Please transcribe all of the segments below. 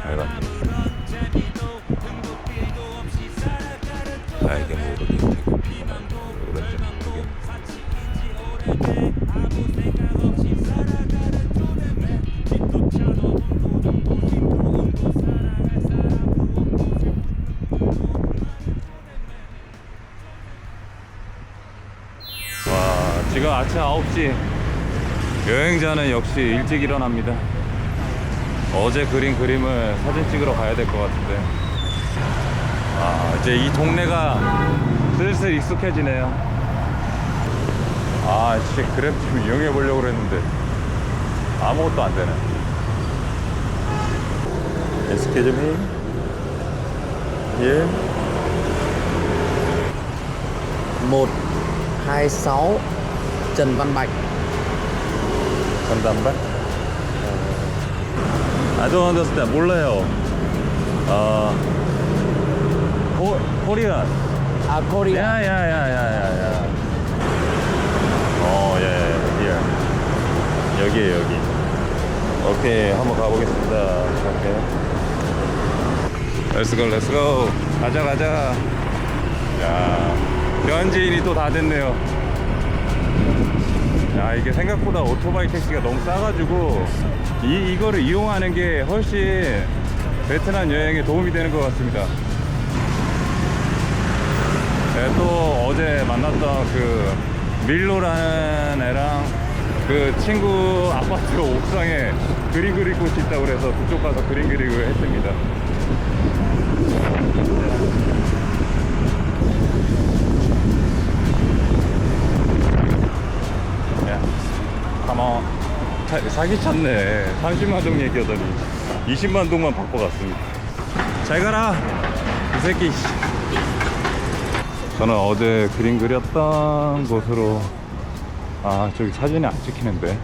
빨간 나에게 모르게 되고 피난 오렌지 모르게 와 지금 아침 9시 여행자는 역시 일찍 일어납니다. 어제 그린 그림을 사진 찍으러 가야 될 것 같은데 이제 이 동네가 슬슬 익숙해지네요. 진짜 그랩 좀 이용해 보려고 그랬는데 아무것도 안 되네. Excuse me. Yeah. 126 Trần Văn Bạch. 전담반? I don't understand. 몰라요. 코리안. Korea. 야야야야야야. 예. 여기에요, 여기. 오케이, 한번 가보겠습니다. 오케이. Let's go, let's go. 가자. 야, 현지인이 또 다 됐네요. 야, 이게 생각보다 오토바이 택시가 너무 싸가지고 이거를 이용하는 게 훨씬 베트남 여행에 도움이 되는 것 같습니다. 네, 또 어제 만났던 그 밀로라는 애랑 그 친구 아파트 옥상에 그림 그릴 곳이 있다고 그래서 그쪽 가서 그림 그리고 했습니다. 야, 가만 사기쳤네. 30만 동 얘기하더니 20만 동만 바꿔갔습니다. 잘 가라 이 새끼. 저는 어제 그림 그렸던 곳으로 저기 사진이 안 찍히는데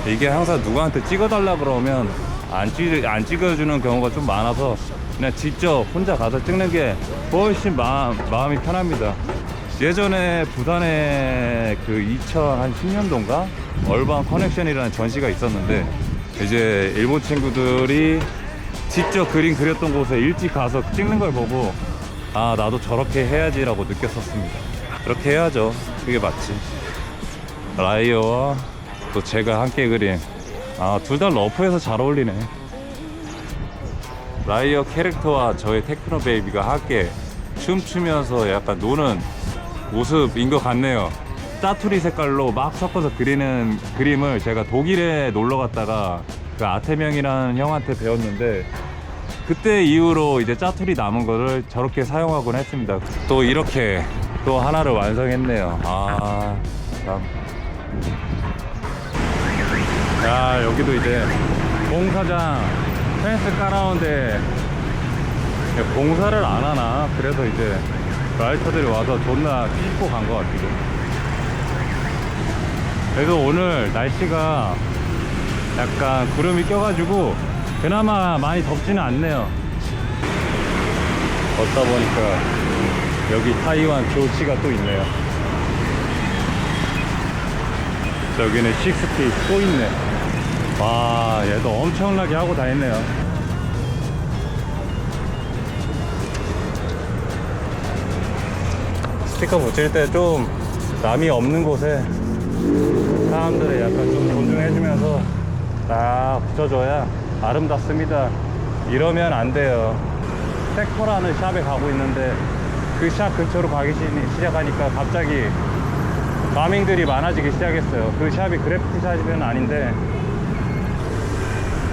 이게 항상 누구한테 찍어달라 그러면 안 찍어주는 경우가 좀 많아서 그냥 직접 혼자 가서 찍는 게 훨씬 마음이 편합니다. 예전에 부산에 그 2010년도인가 얼반 커넥션이라는 전시가 있었는데 이제 일본 친구들이 직접 그림 그렸던 곳에 일찍 가서 찍는 걸 보고 나도 저렇게 해야지 라고 느꼈었습니다. 그렇게 해야죠. 그게 맞지. 라이어와 또 제가 함께 그린 둘 다 러프해서 잘 어울리네. 라이어 캐릭터와 저의 테크노 베이비가 함께 춤추면서 약간 노는 모습인 것 같네요. 짜투리 색깔로 막 섞어서 그리는 그림을 제가 독일에 놀러 갔다가 그 아테명이라는 형한테 배웠는데 그때 이후로 이제 짜투리 남은 거를 저렇게 사용하곤 했습니다. 또 이렇게 또 하나를 완성했네요. 참. 야, 여기도 이제 공사장 펜스 깔아오는데 공사를 안 하나? 그래서 이제 라이터들이 와서 존나 찢고 간 것 같기도. 그래도 오늘 날씨가 약간 구름이 껴가지고 그나마 많이 덥지는 않네요. 걷다 보니까 여기 타이완 조치가 또 있네요. 저기는 식스티 또 있네. 와, 얘도 엄청나게 하고 다녔네요. 스티커 붙일 때 좀 남이 없는 곳에 사람들을 약간 좀 존중해주면서 딱 붙여줘야 아름답습니다. 이러면 안 돼요. 세코라는 샵에 가고 있는데 그 샵 근처로 가기 시작하니까 갑자기 가밍들이 많아지기 시작했어요. 그 샵이 그래피티 샵은 아닌데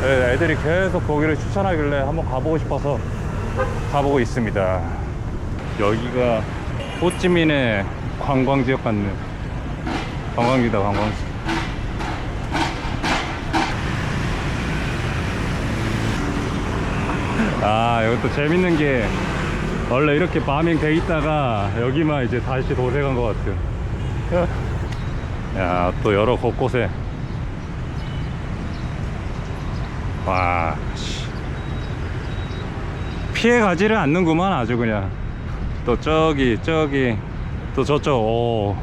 애들이 계속 거기를 추천하길래 한번 가보고 싶어서 가보고 있습니다. 여기가 호찌민의 관광지역 같네. 관광지다, 관광지. 여기 또 재밌는 게 원래 이렇게 파밍 돼 있다가 여기만 이제 다시 도색한 것 같아요. 야, 또 여러 곳곳에 와, 피해 가지를 않는구만. 아주 그냥 또 저기 또 저쪽.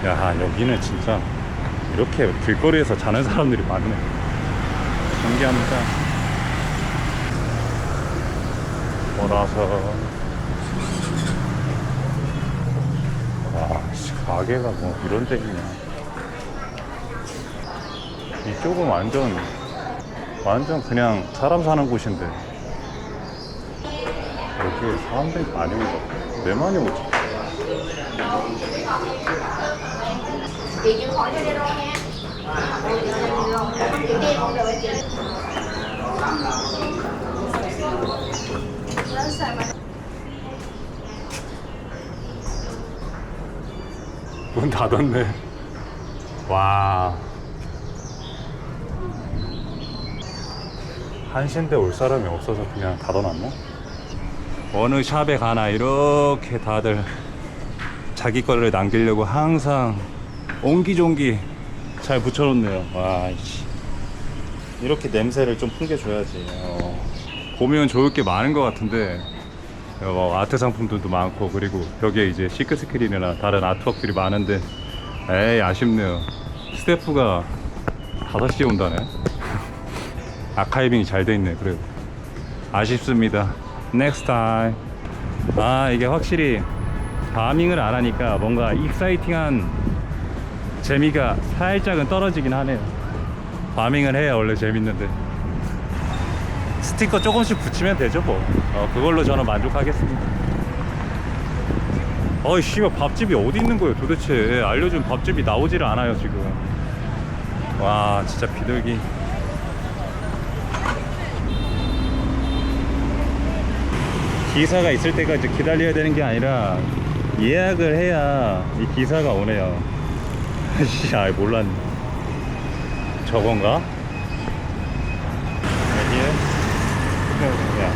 야, 여기는 진짜 이렇게 길거리에서 자는 사람들이 많네. 신기합니다. 몰아서. 와, 가게가 뭐 이런 데 있냐. 이쪽은 완전 그냥 사람 사는 곳인데 여기 사람들이 많이 오죠. 왜 많이 오지? 문 닫았네. 와, 한신데 올 사람이 없어서 그냥 닫아놨나? 어느 샵에 가나 이렇게 다들 자기 거를 남기려고 항상 옹기종기 잘 붙여놓네요. 와, 이렇게 냄새를 좀 풍겨줘야지. 보면 좋을 게 많은 것 같은데 아트 상품들도 많고, 그리고 벽에 이제 시크 스크린이나 다른 아트웍들이 많은데 에이, 아쉽네요. 스태프가 5시에 온다네. 아카이빙이 잘 돼 있네. 그래도 아쉽습니다. Next time. 아, 이게 확실히 파밍을 안 하니까 뭔가 익사이팅한 재미가 살짝은 떨어지긴 하네요. 파밍을 해야 원래 재밌는데. 스티커 조금씩 붙이면 되죠 뭐. 그걸로 저는 만족하겠습니다. 어이 씨발, 밥집이 어디 있는 거예요 도대체. 알려준 밥집이 나오지를 않아요 지금. 와, 진짜 비둘기. 기사가 있을 때까지 기다려야 되는 게 아니라 예약을 해야 이 기사가 오네요. 씨, 아이 몰랐네. 저건가? 여기에? 야,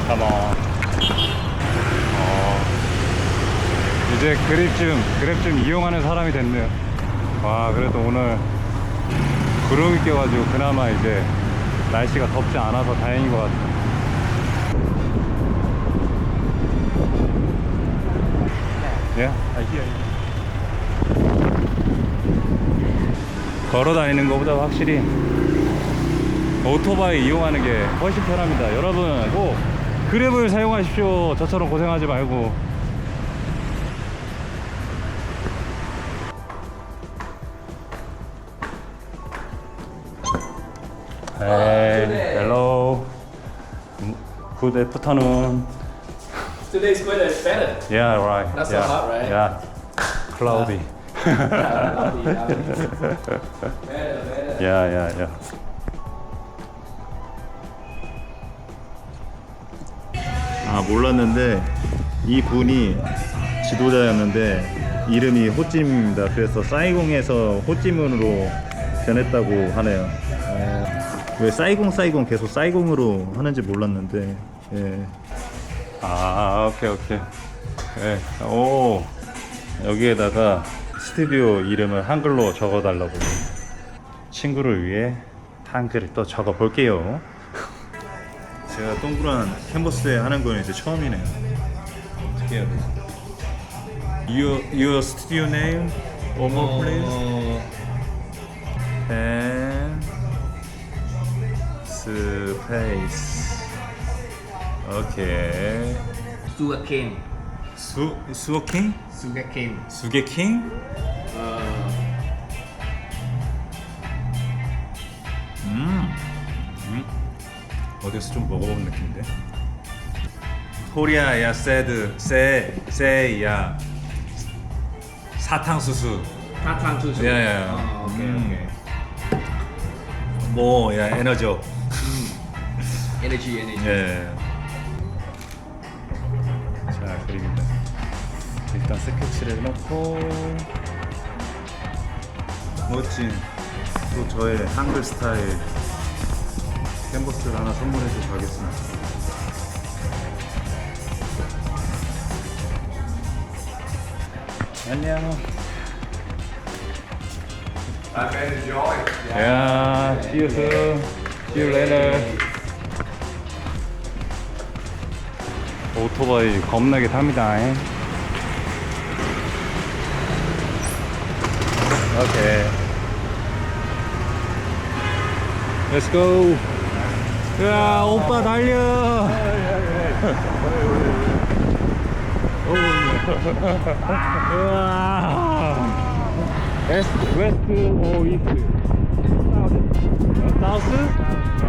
come on. 이제 그랩 좀 이용하는 사람이 됐네요. 와, 그래도 오늘 구름이 껴가지고 그나마 이제 날씨가 덥지 않아서 다행인 것 같아요. 예? 걸어 다니는 것보다 확실히 오토바이 이용하는 게 훨씬 편합니다. 여러분 꼭 그랩을 사용하십시오. 저처럼 고생하지 말고. Hey, hello. Good afternoon. Today's weather is better. Yeah, right. Not so yeah. hot, right? Yeah. Cloudy. Better. Yeah. 아, 몰랐는데 이 분이 지도자였는데 이름이 호찜입니다. 그래서 사이공에서 호찌민으로 변했다고 하네요. 왜 사이공 계속 사이공으로 하는지 몰랐는데. 예. 아, 오케이. 네. 오, 여기에다가 스튜디오 이름을 한글로 적어달라고. 친구를 위해 한글을 또 적어볼게요. 제가 동그란 캔버스에 하는 건 이제 처음이네요. 어떻게 해야 돼? Your studio name? One more please. And space. 오케이. Sugarcane. 수어킹? Sugarcane. 수개킹? 어디서 좀 먹어본 느낌인데? 코리아야 세드 세야 사탕수수 사탕수수. 야야야 오케이. 뭐야 에너지업 Energy. 예. 자, 그립니다. 일단 스케치를 해놓고. 멋진 또 저의 한글 스타일 캔버스를 하나 선물해주고 가겠습니다. 안녕. Yeah, see you soon. See you later. 오토바이 겁나게 탑니다. 오케이 Let's go. 야, 오빠 달려. 웨스트 오 이스트. 사우스? 야.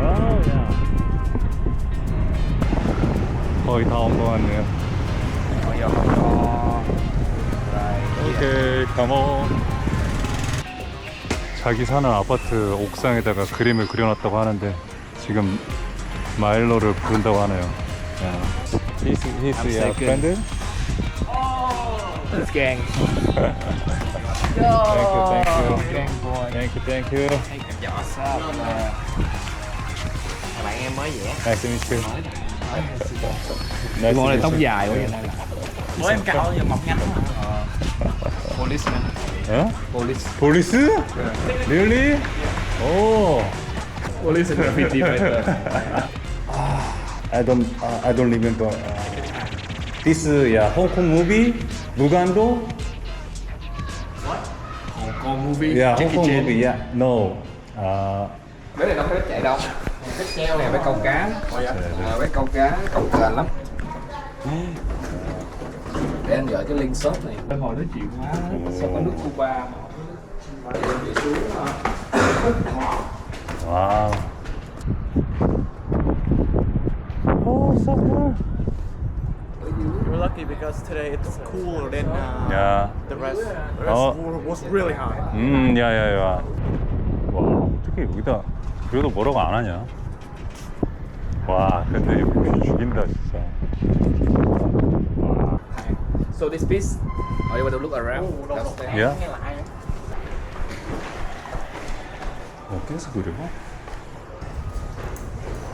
거의 다 온 것 같네요. 오케이, 컴온. 자기 사는 아파트 옥상에다가 그림을 그려놨다고 하는데 지금 마일로를 부른다고 하네요. He's your friend? It's gang. Thank you. Bạn em mới vậy. Nice to meet you. Môn này tóc dài quá vậy này. Mới em cao giờ mọc nhanh. Policeman. Police. Police? Really? Oh. Police and graffiti writer. I don't remember. This Hong Kong movie, Mugando? Con movie. Yeah, Hong Jackie Kong Chan. movie. Yeah, no. Cái này đâu có chạy đâu. Cái treo này với câu cá. Với câu cá, câu cờ lắm. Để anh gửi cái link shop này. Em hồi nói chuyện quá. Sao có nước Cuba mà em bị xuống Wow. Oh, so cool. We're lucky because today it's cooler than Yeah. the rest. The Oh. rest was really hot. 야야야. 와, 어떻게 여기다 그래도 뭐라고 안 하냐? 와, 근데 여기 죽인다 진짜. 와. So this piece, are you want to look around? Downstairs? 야? 계속 그려?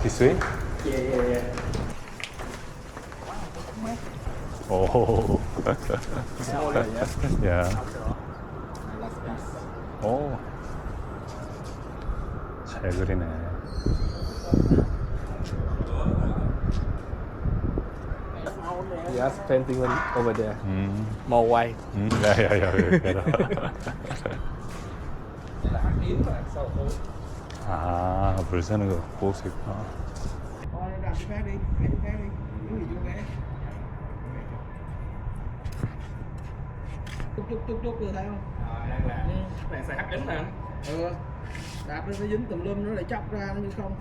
This way? 오. 야. 오. 잘 그리네. Yes, painting over there. More white. 야야야. 아, 물 새는 거 볼 수 있구나. Túc rồi thấy không? Bạn xài HX nè. Đạp nó dính tùm lum nó lại chóc ra nó như không.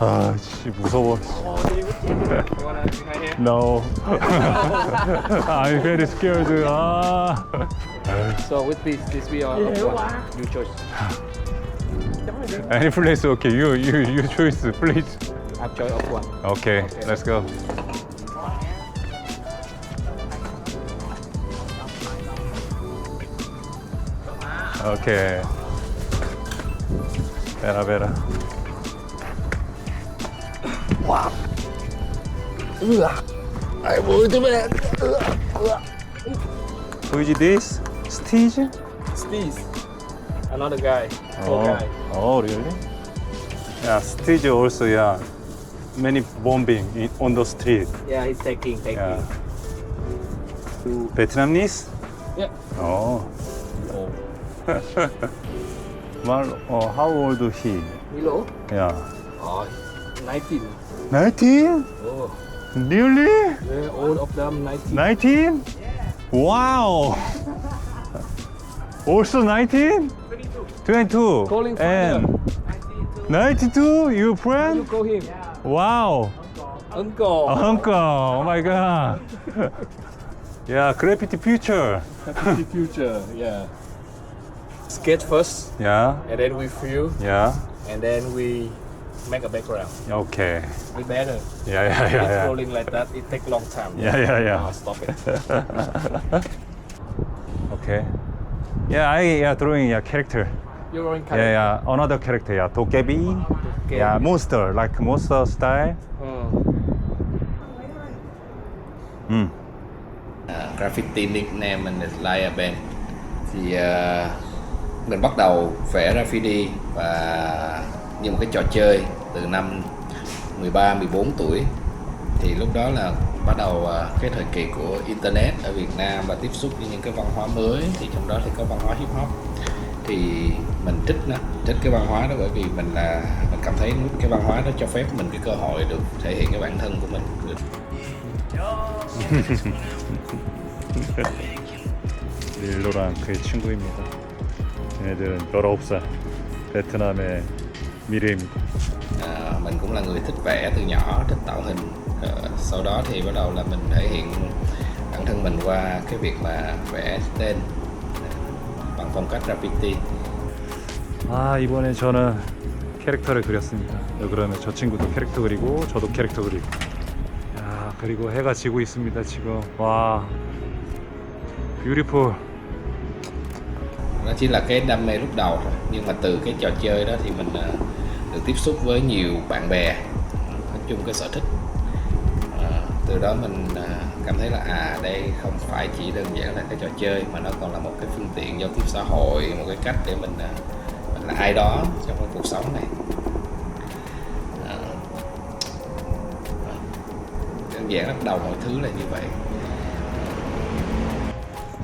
아, 씨 무서워. No. I'm very scared. 아. So with this we are you choose. Any place, okay. You choose, please. I've choice of one. Okay, let's go. Okay. Better. Who is this? Steve? Steve. Another guy. Tall guy. Oh, really? Yeah, Steve also, yeah. Many bombing on the street. Yeah, he's taking. Yeah. Vietnamese? Yeah. Oh. How old is he? Milo. Yeah. Oh, 19. 19? Oh. Really? Yeah, all of them 19. 19? Wow! Also 19? 22. Calling And 92? You friend? You call him. Wow! Uncle. Uncle! Oh my god! Yeah, graffiti future. Happy future. Yeah. Sketch first, Yeah, and then we fill, yeah. and then we make a background. Okay. We better. Yeah. It's rolling like that. It take long time. Yeah. Now stop it. Okay. Yeah, drawing character. You're rolling character. Yeah. Another character. Yeah, 도깨비. Yeah, monster, like monster style. Graffiti nickname mình is Liar Ben. Thì mình bắt đầu vẽ graffiti và như một cái trò chơi từ năm 13-14 tuổi. Thì lúc đó là bắt đầu cái thời kỳ của internet ở Việt Nam và tiếp xúc với những cái văn hóa mới, thì trong đó thì có văn hóa hip hop. Thì mình thích cái văn hóa đó, bởi vì mình cảm thấy cái văn hóa đó cho phép mình cái cơ hội được thể hiện cái bản thân của mình. 릴로랑 그의 친구입니다. 얘네들은 19살 베트남의 미래입니다. Mình cũng là người thích vẽ từ nhỏ, thích tạo hình. Sau đó thì bắt đầu là mình thể hiện bản thân mình qua cái việc mà vẽ tên bằng phong cách graffiti. 아, 이번에 저는 캐릭터를 그렸습니다. 그러면 저 친구도 캐릭터 그리고 저도 캐릭터 그리고. 야, 그리고 해가 지고 있습니다 지금. 와, beautiful. Nó chỉ là cái đam mê lúc đầu thôi, nhưng mà từ cái trò chơi đó thì mình được tiếp xúc với nhiều bạn bè, nói chung cái sở thích. Từ đó mình cảm thấy là đây không phải chỉ đơn giản là cái trò chơi, mà nó còn là một cái phương tiện giao tiếp xã hội, một cái cách để mình là ai đó trong cái cuộc sống này. Đơn giản bắt đầu mọi thứ là như vậy.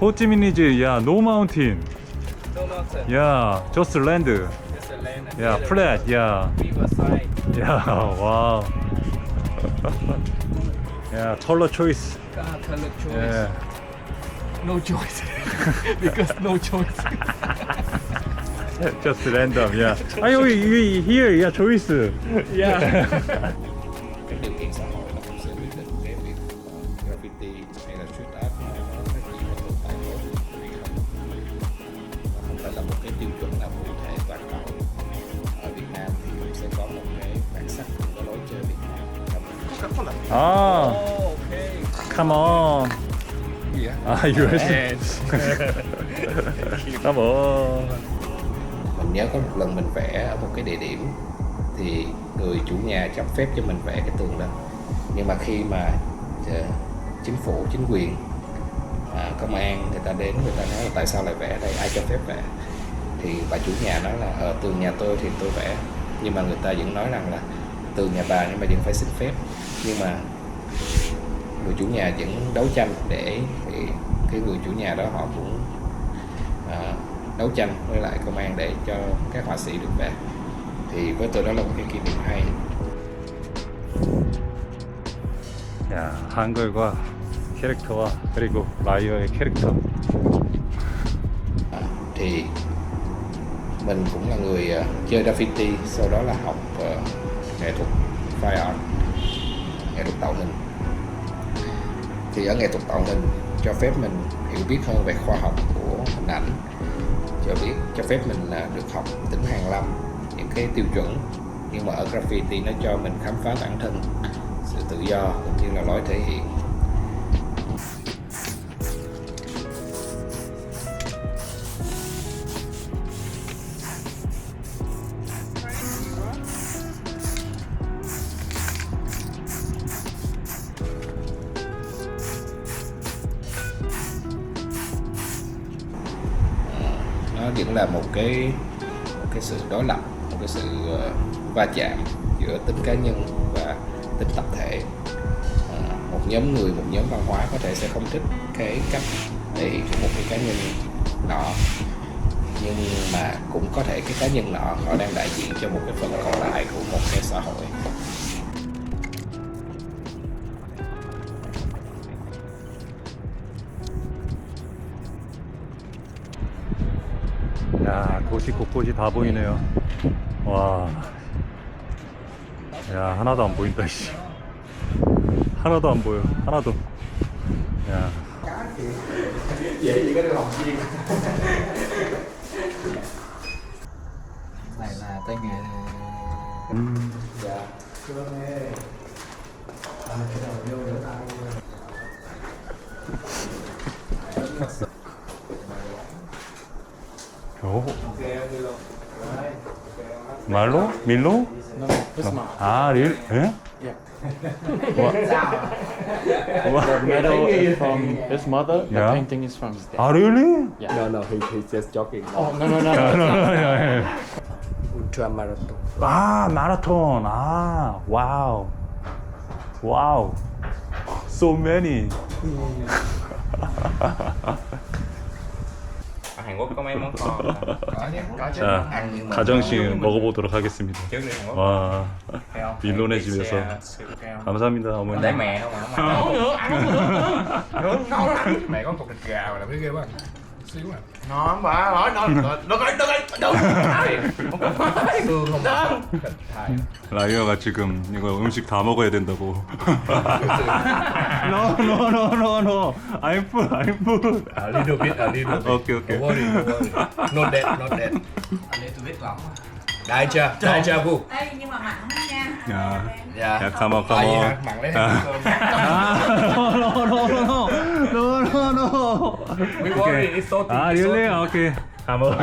호찌민이지. 야, no mountain. No mountain. 야, just land. Just a land. 야, flat. 야, Riverside. 야, 와우. 야, color choice. God, color choice. 예. No choice. Because no choice. Just random. 야. 아, 여기 here. 야, choice. Yeah. Cái điều kiện xã hội nó cũng sẽ quyết định cái việc graffiti hay là street art nó chỉ có tồn tại tốt hay không. Nó không phải là một cái tiêu chuẩn nào cụ thể toàn cầu. Ở Việt Nam thì cũng sẽ có một cái bản sắc của cái lối chơi Việt Nam. 아, Oh, okay. come on. 아, US. Come on. Mình nhớ có một lần mình vẽ ở một cái địa điểm thì người chủ nhà cho phép cho mình vẽ cái tường đó, nhưng mà khi mà chính phủ, chính quyền, công an người ta đến, người ta nói là tại sao lại vẽ ở đây, ai cho phép vẽ, thì bà chủ nhà nói là ở tường nhà tôi thì tôi vẽ, nhưng mà người ta vẫn nói rằng là tường nhà bà nhưng mà vẫn phải xin phép. Nhưng mà người chủ nhà vẫn đấu tranh để thì cái người chủ nhà đó họ cũng đấu tranh với lại công an để cho các họa sĩ được vẽ. Thì với tôi đó là một cái kỷ niệm hay. 야, 한글과 캐릭터와 그리고 라이어의 캐릭터. Thì mình cũng là người chơi graffiti, sau đó là học nghệ thuật fine art, nghệ thuật tạo hình. Thì ở nghệ thuật tạo hình cho phép mình hiểu biết hơn về khoa học của hình ảnh, cho phép mình được học tính hàn lâm, những cái tiêu chuẩn. Nhưng mà ở graffiti nó cho mình khám phá bản thân, sự tự do cũng như là lối thể hiện. Nó vẫn là một cái sự đối lập, một cái sự va chạm giữa tính cá nhân và tính tập thể. Một nhóm người, một nhóm văn hóa có thể sẽ không thích cái cách thể hiện của một cái cá nhân nọ, nhưng mà cũng có thể cái cá nhân nọ họ đang đại diện cho một cái phần còn lại của một cái xã hội. 야, 도시 곳곳이 다 보이네요. 와, 야, 하나도 안 보인다, 씨. 하나도 안 보여, 하나도. 야, Vậy gì có được học viên. Này là tay nghề. Dạ. 오. 말로? 밀로? No, this one. 아, 릴? 예? 와, The medal is from his mother. The Yeah. painting is from his dad. 아, really? No, no, he's just joking. Oh, no, no, no. Ultra marathon. 아, 마라톤. 아, 와우. Wow, so many. Ở Hàn Quốc có mấy món con có chứ. 자, ăn nhưng mà 가정식 먹어보도록 하겠습니다. trước đi Hàn Quốc 와, thấy không? 밀론의 Thịt 집에서. xe, siêu cao. 감사합니다, 어머니. Để mẹ không mà không ăn. Ngon nữa, ăn nữa. Ngon lắm. Mẹ có cục thịt gà mà làm cái ghê quá. Xíu à. Ngon bà, nói nó xương không mà. Thịt thai. 라이어가 지금 이거 음식 다 먹어야 된다고. No. I'm full. A little bit. Okay. Don't worry. Not that. Đại chưa Vu. Ê, nhưng mà mặn lắm nha. 야, Dạ. 야, come on. Tại vì mặn lấy hết cơm. No. We worry it's so 아, really? Okay. Come on.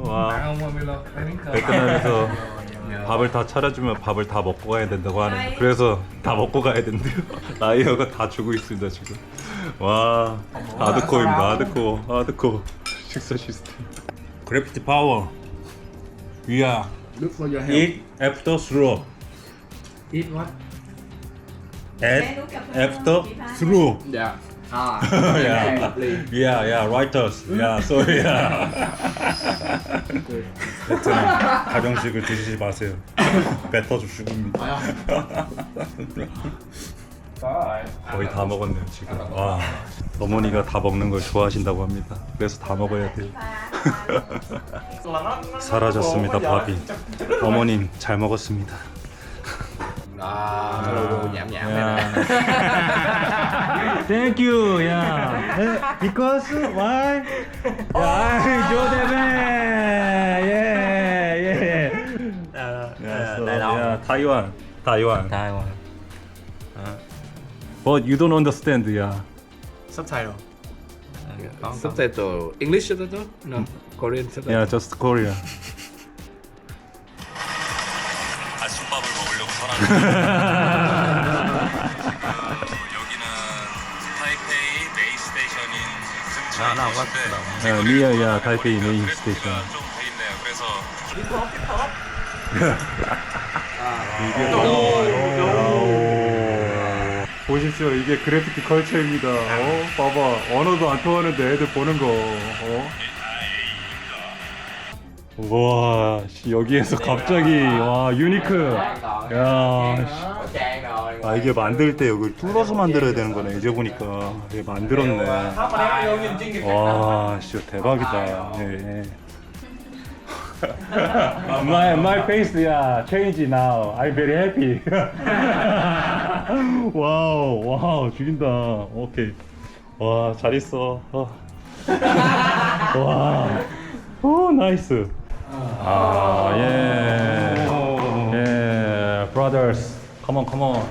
와. Mặn không Milo? Lấy miếng cơm. 베트남에서 밥을 다 차려주면 밥을 다 먹고 가야 된다고 하네요. 그래서 다 먹고 가야 된대요. 라이어가 다 주고 있습니다 지금. 와, 하드코어입니다. 하드코어. 식사 시스템. 그래피티 파워. 위아. Look for your help. Eat after through. Eat what? Eat after through. Dạ. Yeah, writers. Sorry. 베트남 가정식을 드시지 마세요. 뱉어서 죽습니다. 거의 다 먹었네요 지금. 와, 어머니가 다 먹는 걸 좋아하신다고 합니다. 그래서 다 먹어야 돼요. 사라졌습니다 밥이. 어머님 잘 먹었습니다. Đó, cái logo nhảm này nè. Thank you. Because why? Taiwan. But you don't understand, Subtitle. Subtitle. English subtitle? No. Korean subtitle. Yeah, just Korea. 아침밥을 먹으려고 여기는 타이페이 메인 스테이션인 승천인데 리어야 타이페이 메인 스테이션. 좀돼 있네요. 그래서 보십시오. 이게 그래피티 컬처입니다. 봐봐. 언어도 안 통하는데 애들 보는 거. 와, 여기에서 갑자기 와 유니크. 야, 아 이게 만들 때 여기 뚫어서 만들어야 되는 거네. 이제 보니까 이게 만들었네. 와, 진짜 대박이다. 예. my face change now. I'm very happy. 와우 죽인다. 오케이. 와, 잘 있어. 와, 오 나이스. brothers, come on.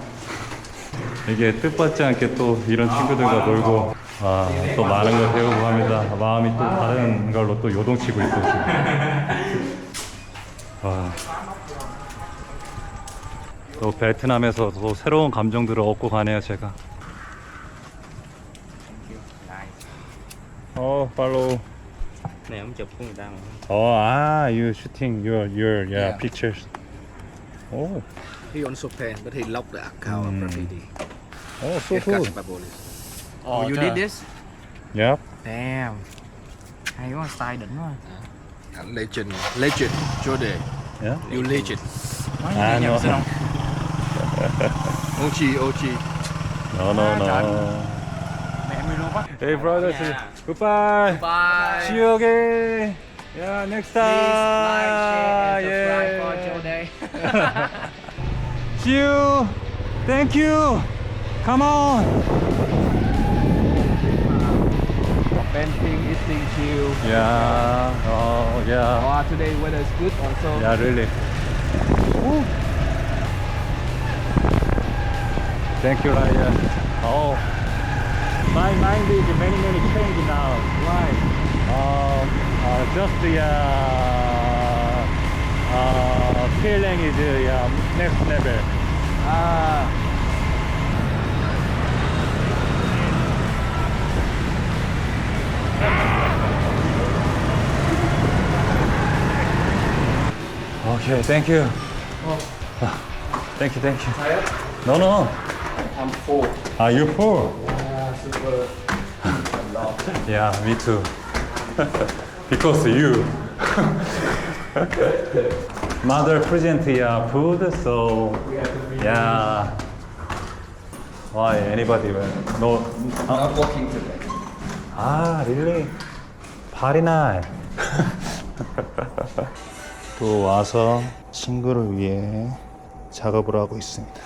이게 뜻받지 않게 또 이런 친구들과 놀고 또 많은 걸 배우고 합니다. 마음이 또 다른 걸로 또 요동치고 있어 지금. 또 베트남에서 또 새로운 감정들을 얻고 가네요 제가. 팔로우. Này ông chụp của người ta mà. You shooting your pictures. Oh, He also paint, but he locked the account of graffiti. so Get cool. caught by police. Oh, you did this? Yep. Damn. Hay quá, style đỉnh quá. Legend, Jode. Yeah. You legend. Nói như nghe nhầm xin không? OG. No. Mẹ Milo quá. Hey brothers, goodbye. Bye. See you again. Yeah, next time. Jode. See you. Thank you. Come on. Painting, eating, chill. Yeah. Oh, yeah. Oh, today weather is good also. Yeah, really. Woo. Thank you, Ryan. My mind is many change now. Why? Just the feeling is next level. Okay, thank you. Thank you. No. I'm full. Are you full? Super. Yeah, me too. Because you. Mother present food, so yeah. Why anybody? No. Not working today. Ah, really? Party night. 또 와서 친구를 위해 작업을 하고 있습니다.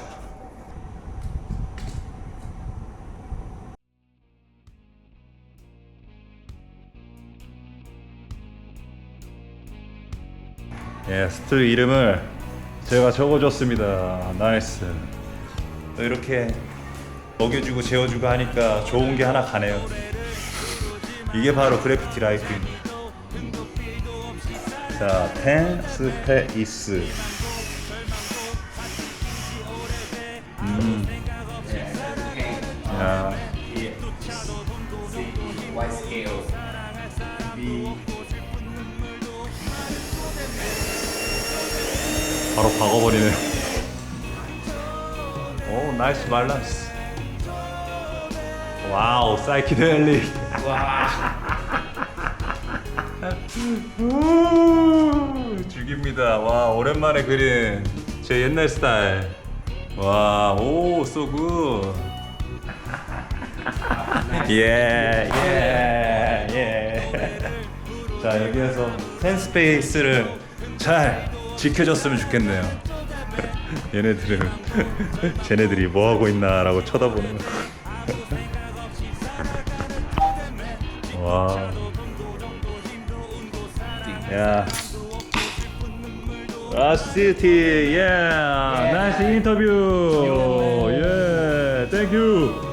예, 스튜디오 이름을 제가 적어줬습니다. 나이스. 또 이렇게 먹여주고 재워주고 하니까 좋은 게 하나 가네요. 이게 바로 그래피티 라이프입니다. 자, 텐 스페이스. 야, White scale. 바로 박아버리네요. 오, 나이스 밸런스. 와우, 사이키델릭. 죽입니다. 와, 오랜만에 그린 제 옛날 스타일. 와, 오, so good. 예. 자, 여기에서 텐 스페이스를 잘 지켜줬으면 좋겠네요. 얘네들은 쟤네들이 뭐 하고 있나라고 쳐다보네요. 와. 야. 라시티, 예. 나이스 인터뷰. 예. 땡큐.